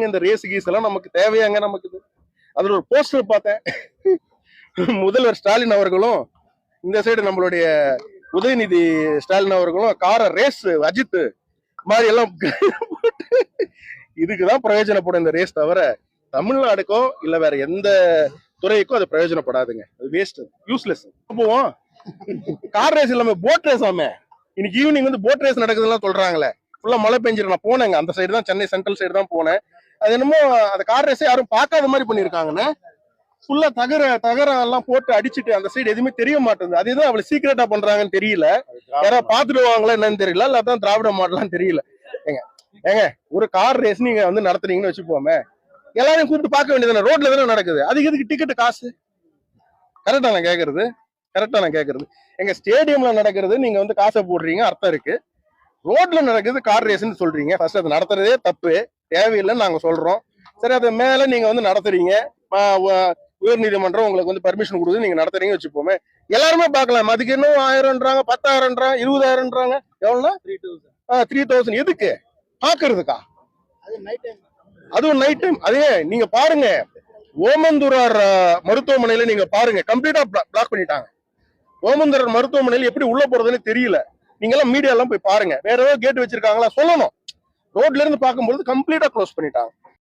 இந்த race keys எல்லாம் நமக்கு தேவையாங்க? நமக்கு அதுல ஒரு போஸ்டர் பார்த்தேன். முதல்வர் ஸ்டாலின் அவர்களும் இந்த சைடு நம்மளுடைய உதயநிதி ஸ்டாலின் அவர்களும் கார ரேஸ் அஜித் மாதிரி எல்லாம் இதுக்குதான் பிரயோஜனப்படும் இந்த ரேஸ், தவிர தமிழ்நாடுக்கோ இல்ல வேற எந்த துறைக்கும் அது பிரயோஜனப்படாதுங்க. அது வேஸ்ட், யூஸ்லெஸ். போவோம் கார் ரேஸ் இல்லாம போட் ரேஸ் ஆமே. இன்னைக்கு ஈவினிங் வந்து போட் ரேஸ் நடக்குதுன்னு சொல்றாங்களே. ஃபுல்லா மழை பெஞ்சிரு. நான் போனேங்க, அந்த சைடு தான், சென்னை சென்ட்ரல் சைடு தான் போனேன். அது என்னமோ அந்த கார் ரேஸே யாரும் பார்க்காத மாதிரி பண்ணிருக்காங்கன்னு. ஃபுல்லா தகரம் எல்லாம் போட்டு அடிச்சுட்டு அந்த சைடு எதுவுமே தெரிய மாட்டேங்குது. அதுதான் அவ்வளவு சீக்கிரட்டா பண்றாங்கன்னு தெரியல. யாராவது பாத்துடுவாங்களா என்னன்னு தெரியல, இல்லாதான் திராவிட மாடலாம் தெரியல. ஏங்க ஒரு கார் ரேஸ் நீங்க வந்து நடத்துறீங்கன்னு வச்சுப்போமே, எல்லாரையும் கூப்பிட்டு பார்க்க வேண்டியதானே? ரோட்ல தானே நடக்குது, அதுக்கு எதுக்கு டிக்கெட் காசு? கரெக்டா நான் கேக்குறது? எங்க ஸ்டேடியம்ல நடக்கிறது நீங்க வந்து காசை போடுறீங்க, அர்த்தம் இருக்கு. ரோட்ல நடக்குது கார் ரேஸ்ன்னு சொல்றீங்க. ஃபர்ஸ்ட் அது நடத்துறதே தப்பு, தேவையில்லைன்னு நாங்க சொல்றோம். சரி, அது மேல நீங்க வந்து நடத்துறீங்க, உயர் நீதிமன்றம் உங்களுக்கு வந்து பர்மிஷன் கொடுக்குது, நீங்க நடத்துறீங்க வச்சுப்போமே, எல்லாருமே பார்க்கலாம். அதுக்கு இன்னும் 1000ன்றாங்க, 10,000ன்றாங்க, 20,000ன்றாங்க. எவ்வளவுனா 3000. எதுக்கு பாக்குறதுக்கா? அதுவும் நைட் டைம். அதே நீங்க பாருங்க, ஓமந்தூரார் மருத்துவமனையில நீங்க பாருங்க, கம்ப்ளீட்டா பிளாக் பண்ணிட்டாங்க. ஓமந்தூரார் மருத்துவமனையில எப்படி உள்ள போறதுன்னு தெரியல. நீங்க எல்லாம் மீடியா எல்லாம் போய் பாருங்க. வேற ஏதாவது கேட் வச்சிருக்காங்களா சொல்லணும். ரோட்ல இருந்து பார்க்கும்போது கம்ப்ளீட்டா க்ளோஸ் பண்ணிட்டாங்க.